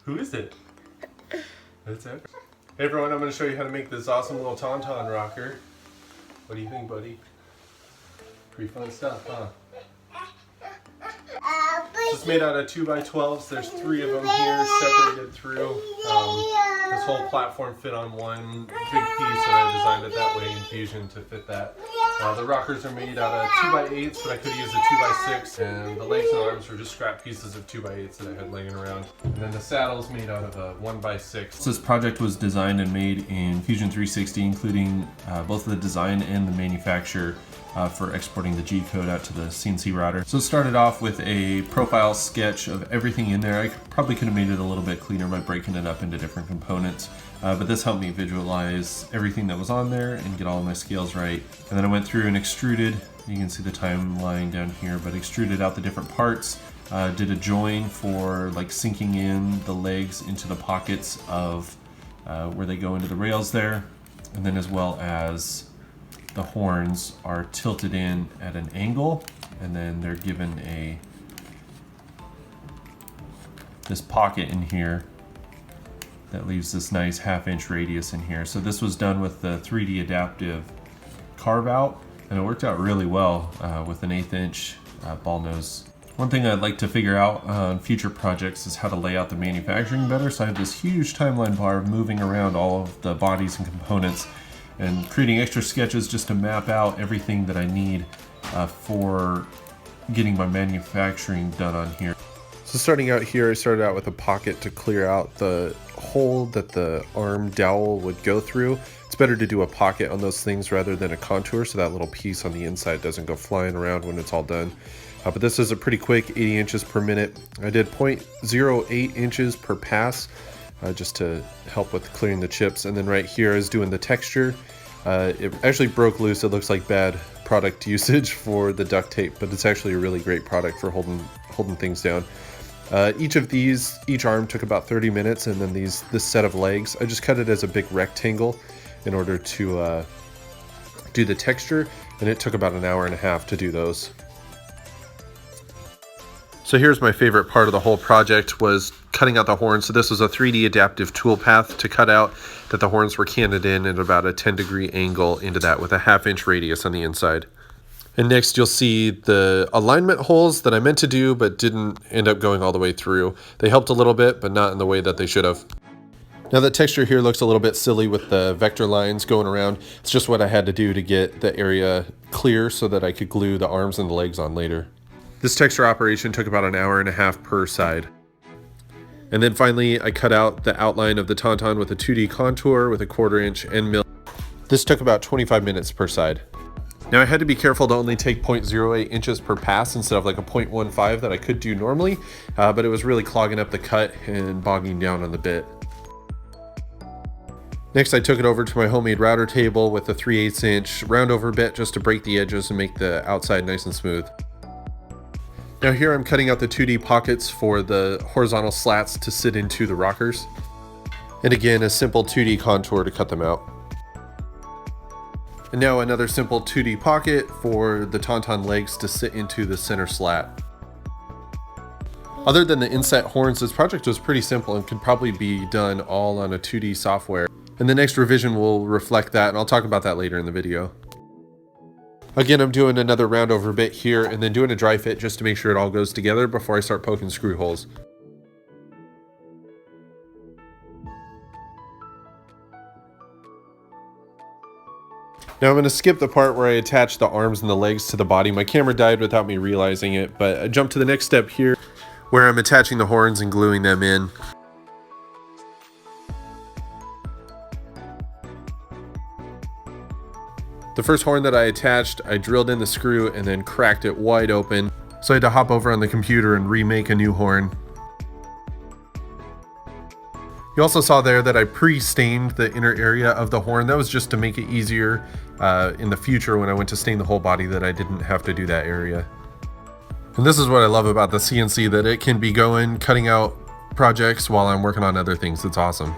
Who is it? That's it. Hey everyone, I'm going to show you how to make this awesome little tauntaun rocker. What do you think, buddy? Pretty fun stuff, huh? It's made out of 2x12s. There's 3 of them here separated through. This whole platform fit on one big piece, and I designed it that way in Fusion to fit that. The rockers are made out of 2x8s, but I could use a 2x6, and the legs and arms were just scrap pieces of 2x8s that I had laying around. And then the saddle's made out of a 1x6. This project was designed and made in Fusion 360, including both the design and the manufacture for exporting the G code out to the CNC router. So it started off with a profile sketch of everything in there. I probably could have made it a little bit cleaner by breaking it up into different components, but this helped me visualize everything that was on there and get all of my scales right. And then I went through and extruded, you can see the timeline down here, but extruded out the different parts, did a join for like sinking in the legs into the pockets of where they go into the rails there, and then as well as the horns are tilted in at an angle, and then they're given this pocket in here that leaves this nice 1/2 inch radius in here. So this was done with the 3D adaptive carve out, and it worked out really well with an 1/8 inch ball nose. One thing I'd like to figure out on future projects is how to lay out the manufacturing better. So I have this huge timeline bar moving around all of the bodies and components, and creating extra sketches just to map out everything that I need for getting my manufacturing done on here. So starting out here, I started out with a pocket to clear out the hole that the arm dowel would go through. It's better to do a pocket on those things rather than a contour, so that little piece on the inside doesn't go flying around when it's all done. But this is a pretty quick 80 inches per minute. I did 0.08 inches per pass, just to help with clearing the chips. And then right here is doing the texture. It actually broke loose. It looks like bad product usage for the duct tape, but it's actually a really great product for holding things down. Each arm took about 30 minutes, and then this set of legs, I just cut it as a big rectangle in order to do the texture, and it took about an hour and a half to do those. So here's my favorite part of the whole project, was cutting out the horns. So this was a 3D adaptive tool path to cut out that the horns were canted in at about a 10-degree angle into that with a 1/2 inch radius on the inside. And next you'll see the alignment holes that I meant to do but didn't end up going all the way through. They helped a little bit, but not in the way that they should have. Now the texture here looks a little bit silly with the vector lines going around. It's just what I had to do to get the area clear so that I could glue the arms and the legs on later. This texture operation took about an hour and a half per side. And then finally I cut out the outline of the tauntaun with a 2D contour with a 1/4 inch end mill. This took about 25 minutes per side. Now I had to be careful to only take 0.08 inches per pass instead of like a 0.15 that I could do normally, but it was really clogging up the cut and bogging down on the bit. Next I took it over to my homemade router table with a 3/8 inch round over bit just to break the edges and make the outside nice and smooth. Now here I'm cutting out the 2D pockets for the horizontal slats to sit into the rockers. And again, a simple 2D contour to cut them out. And now another simple 2D pocket for the tauntaun legs to sit into the center slat. Other than the inset horns, this project was pretty simple and could probably be done all on a 2D software. And the next revision will reflect that, and I'll talk about that later in the video. Again, I'm doing another round over bit here and then doing a dry fit just to make sure it all goes together before I start poking screw holes. Now I'm going to skip the part where I attach the arms and the legs to the body. My camera died without me realizing it, but I jumped to the next step here where I'm attaching the horns and gluing them in. The first horn that I attached, I drilled in the screw and then cracked it wide open. So I had to hop over on the computer and remake a new horn. You also saw there that I pre-stained the inner area of the horn. That was just to make it easier in the future when I went to stain the whole body, that I didn't have to do that area. And this is what I love about the CNC, that it can be going, cutting out projects while I'm working on other things. It's awesome.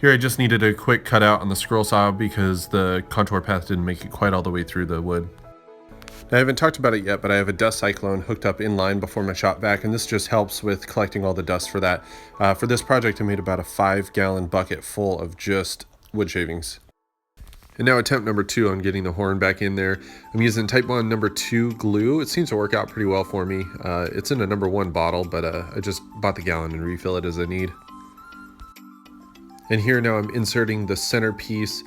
Here I just needed a quick cutout on the scroll saw because the contour path didn't make it quite all the way through the wood. Now, I haven't talked about it yet, but I have a dust cyclone hooked up in line before my shop vac, and this just helps with collecting all the dust for that. For this project, I made about a 5-gallon bucket full of just wood shavings. And now attempt number 2 on getting the horn back in there. I'm using Type 1 number 2 glue. It seems to work out pretty well for me. It's in a number 1 bottle, but I just bought the gallon and refill it as I need. And here now I'm inserting the centerpiece,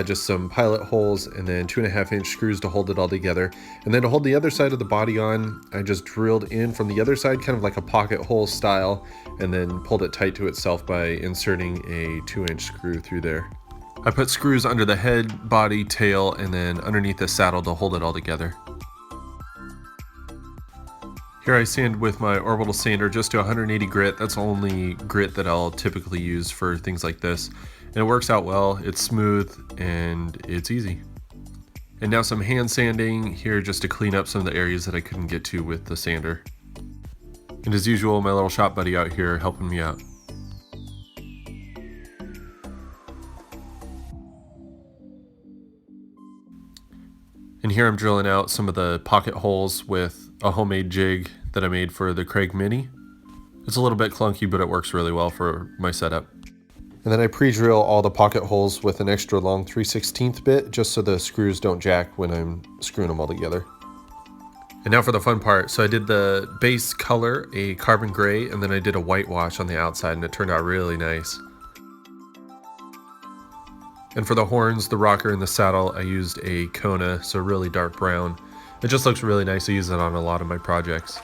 just some pilot holes and then 2.5-inch screws to hold it all together. And then to hold the other side of the body on, I just drilled in from the other side, kind of like a pocket hole style, and then pulled it tight to itself by inserting a 2-inch screw through there. I put screws under the head, body, tail, and then underneath the saddle to hold it all together. Here I sand with my orbital sander just to 180 grit. That's the only grit that I'll typically use for things like this. And it works out well, it's smooth, and it's easy. And now some hand sanding here just to clean up some of the areas that I couldn't get to with the sander. And as usual, my little shop buddy out here helping me out. And here I'm drilling out some of the pocket holes with a homemade jig that I made for the Craig Mini. It's a little bit clunky, but it works really well for my setup. And then I pre-drill all the pocket holes with an extra long 3/16 bit, just so the screws don't jack when I'm screwing them all together. And now for the fun part. So I did the base color, a carbon gray, and then I did a whitewash on the outside, and it turned out really nice. And for the horns, the rocker, and the saddle, I used a Kona, so really dark brown. It just looks really nice. I use it on a lot of my projects.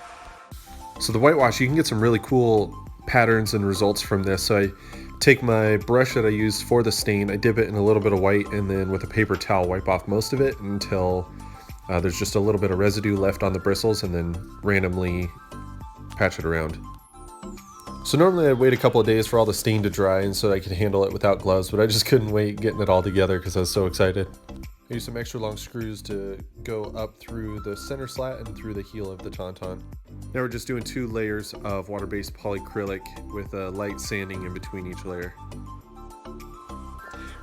So the whitewash, you can get some really cool patterns and results from this. So I take my brush that I used for the stain, I dip it in a little bit of white, and then with a paper towel wipe off most of it until there's just a little bit of residue left on the bristles, and then randomly patch it around. So normally I'd wait a couple of days for all the stain to dry and so I could handle it without gloves, but I just couldn't wait getting it all together because I was so excited. I used some extra long screws to go up through the center slat and through the heel of the tauntaun. Now we're just doing 2 layers of water-based polyacrylic with a light sanding in between each layer.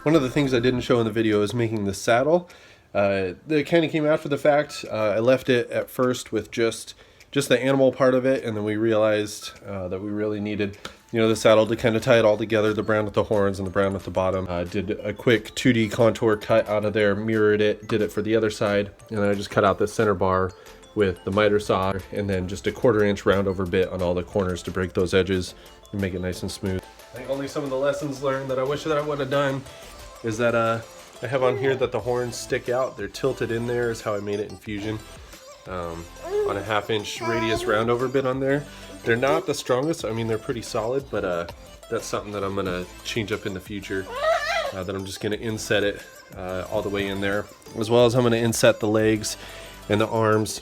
One of the things I didn't show in the video is making the saddle. It kind of came after the fact. I left it at first with just the animal part of it, and then we realized that we really needed, the saddle to kind of tie it all together, the brown with the horns and the brown with the bottom. Did a quick 2D contour cut out of there, mirrored it, did it for the other side, and then I just cut out the center bar with the miter saw, and then just a 1/4-inch round over bit on all the corners to break those edges and make it nice and smooth. I think only some of the lessons learned that I wish that I would have done is that I have on here that the horns stick out. They're tilted in there is how I made it in Fusion. On a 1/2-inch radius round over bit on there. They're not the strongest, I mean they're pretty solid, but that's something that I'm gonna change up in the future. That I'm just gonna inset it all the way in there, as well as I'm gonna inset the legs and the arms.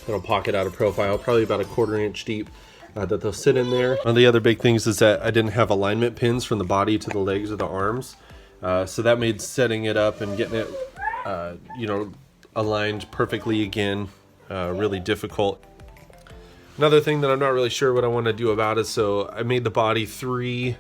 It'll pocket out of profile, probably about a 1/4-inch deep, that they'll sit in there. One of the other big things is that I didn't have alignment pins from the body to the legs or the arms, so that made setting it up and getting it aligned perfectly again really difficult. Another thing that I'm not really sure what I want to do about it, so I made the body 3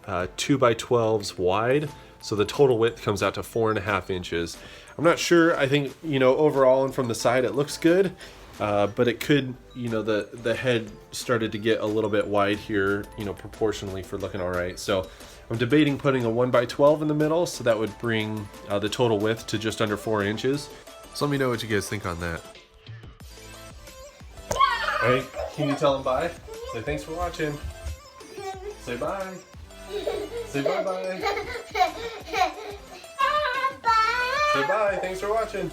2x12s wide, so the total width comes out to 4.5 inches. I'm not sure. I think overall and from the side it looks good, but it could, the head started to get a little bit wide here, proportionally for looking all right. So I'm debating putting a 1x12 in the middle, so that would bring the total width to just under 4 inches. So let me know what you guys think on that. Alright, can you tell them bye? Say thanks for watching. Say bye. Say bye-bye. Say bye, thanks for watching.